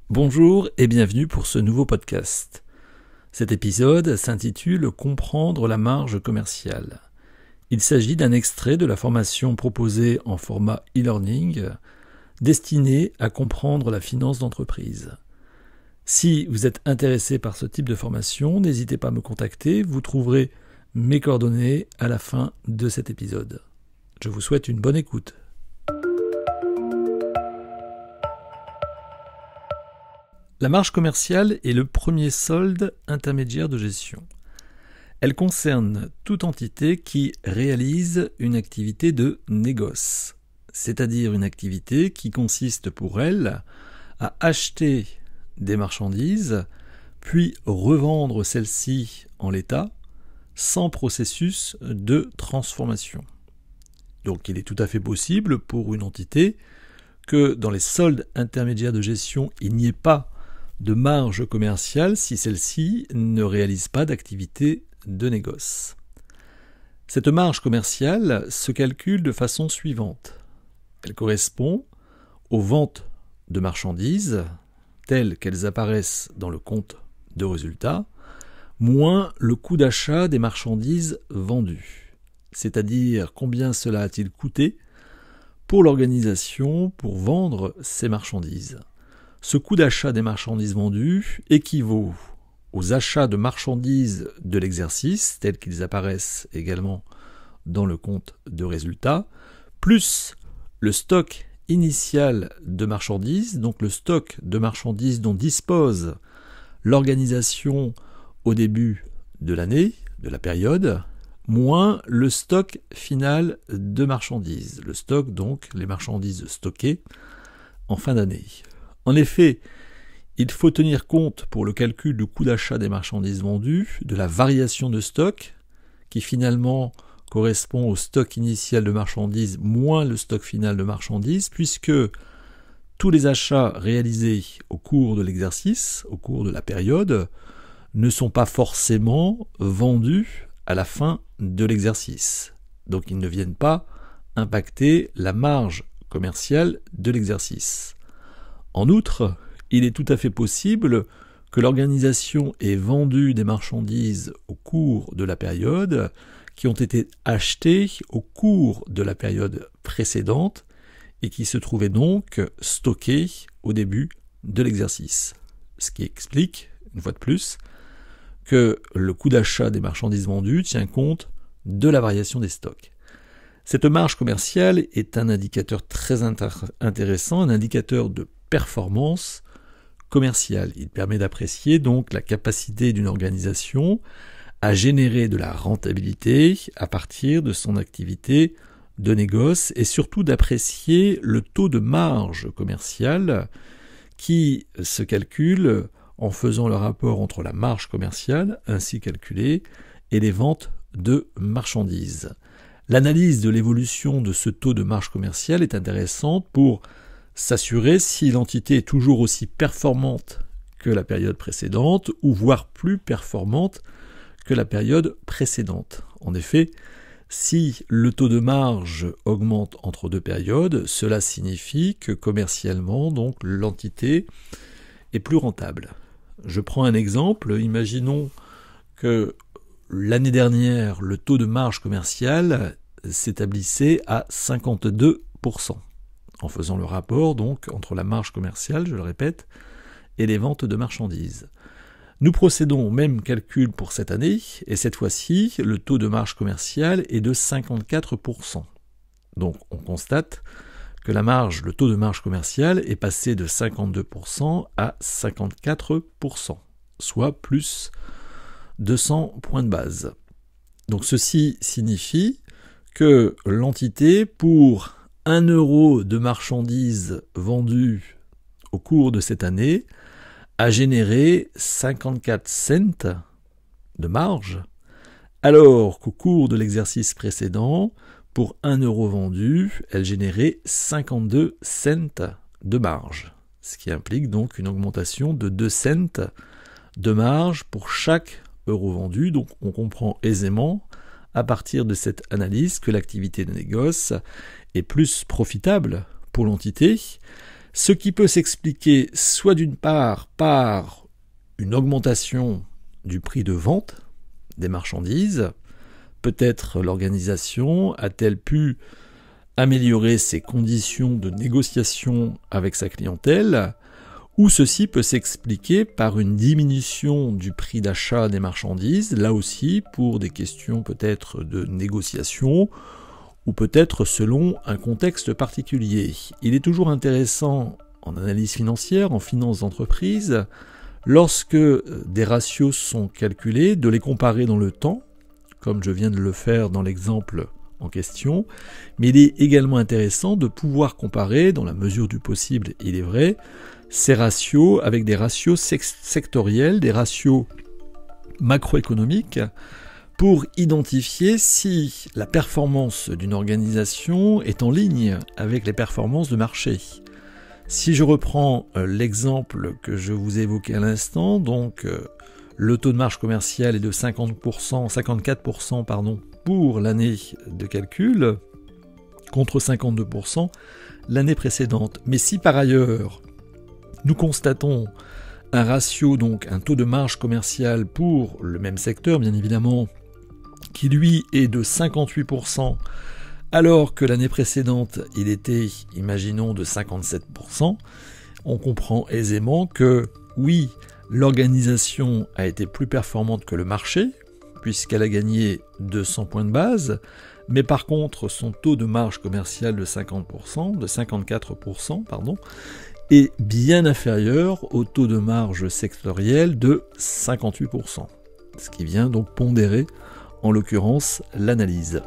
Bonjour et bienvenue pour ce nouveau podcast. Cet épisode s'intitule « Comprendre la marge commerciale ». Il s'agit d'un extrait de la formation proposée en format e-learning destinée à comprendre la finance d'entreprise. Si vous êtes intéressé par ce type de formation, n'hésitez pas à me contacter, vous trouverez mes coordonnées à la fin de cet épisode. Je vous souhaite une bonne écoute. La marge commerciale est le premier solde intermédiaire de gestion. Elle concerne toute entité qui réalise une activité de négoce, c'est-à-dire une activité qui consiste pour elle à acheter des marchandises, puis revendre celles-ci en l'état, sans processus de transformation. Donc il est tout à fait possible pour une entité que dans les soldes intermédiaires de gestion, il n'y ait pas de marge commerciale si celle-ci ne réalise pas d'activité de négoce. Cette marge commerciale se calcule de façon suivante. Elle correspond aux ventes de marchandises telles qu'elles apparaissent dans le compte de résultat, moins le coût d'achat des marchandises vendues, c'est-à-dire combien cela a-t-il coûté pour l'organisation pour vendre ces marchandises. Ce coût d'achat des marchandises vendues équivaut aux achats de marchandises de l'exercice, tels qu'ils apparaissent également dans le compte de résultat, plus le stock initial de marchandises, donc le stock de marchandises dont dispose l'organisation au début de l'année, de la période, moins le stock final de marchandises. Le stock, donc, les marchandises stockées en fin d'année. En effet, il faut tenir compte pour le calcul du coût d'achat des marchandises vendues de la variation de stock qui finalement correspond au stock initial de marchandises moins le stock final de marchandises puisque tous les achats réalisés au cours de l'exercice, au cours de la période, ne sont pas forcément vendus à la fin de l'exercice. Donc ils ne viennent pas impacter la marge commerciale de l'exercice. En outre, il est tout à fait possible que l'organisation ait vendu des marchandises au cours de la période qui ont été achetées au cours de la période précédente et qui se trouvaient donc stockées au début de l'exercice. Ce qui explique, une fois de plus, que le coût d'achat des marchandises vendues tient compte de la variation des stocks. Cette marge commerciale est un indicateur très intéressant, un indicateur de performance commerciale. Il permet d'apprécier donc la capacité d'une organisation à générer de la rentabilité à partir de son activité de négoce et surtout d'apprécier le taux de marge commerciale qui se calcule en faisant le rapport entre la marge commerciale ainsi calculée et les ventes de marchandises. L'analyse de l'évolution de ce taux de marge commerciale est intéressante pour s'assurer si l'entité est toujours aussi performante que la période précédente ou voire plus performante que la période précédente. En effet, si le taux de marge augmente entre deux périodes, cela signifie que commercialement, donc, l'entité est plus rentable. Je prends un exemple, imaginons que l'année dernière, le taux de marge commerciale s'établissait à 52%. En faisant le rapport donc entre la marge commerciale, je le répète, et les ventes de marchandises. Nous procédons au même calcul pour cette année, et cette fois-ci, le taux de marge commerciale est de 54%. Donc on constate que le taux de marge commerciale est passé de 52% à 54%, soit plus 200 points de base. Donc ceci signifie que l'entité, pour 1 euro de marchandises vendues au cours de cette année, a généré 54 cents de marge, alors qu'au cours de l'exercice précédent, pour 1 euro vendu, elle générait 52 cents de marge, ce qui implique donc une augmentation de 2 cents de marge pour chaque euro vendu. Donc on comprend aisément à partir de cette analyse que l'activité de négoce est plus profitable pour l'entité, Ce qui peut s'expliquer soit d'une part par une augmentation du prix de vente des marchandises, peut-être l'organisation a-t-elle pu améliorer ses conditions de négociation avec sa clientèle, ou ceci peut s'expliquer par une diminution du prix d'achat des marchandises, là aussi pour des questions peut-être de négociation, ou peut-être selon un contexte particulier. Il est toujours intéressant en analyse financière, en finance d'entreprise, lorsque des ratios sont calculés, de les comparer dans le temps, comme je viens de le faire dans l'exemple en question, mais il est également intéressant de pouvoir comparer, dans la mesure du possible, il est vrai, ces ratios avec des ratios sectoriels, des ratios macroéconomiques, pour identifier si la performance d'une organisation est en ligne avec les performances de marché. Si je reprends l'exemple que je vous ai évoqué à l'instant, donc le taux de marge commerciale est de 54% pour l'année de calcul, contre 52% l'année précédente. Mais si par ailleurs nous constatons un ratio, donc un taux de marge commerciale pour le même secteur, bien évidemment, qui lui est de 58%, alors que l'année précédente il était, imaginons, de 57%, on comprend aisément que oui, l'organisation a été plus performante que le marché, puisqu'elle a gagné 200 points de base, mais par contre son taux de marge commerciale de 54%, est bien inférieur au taux de marge sectoriel de 58%, ce qui vient donc pondérer en l'occurrence l'analyse.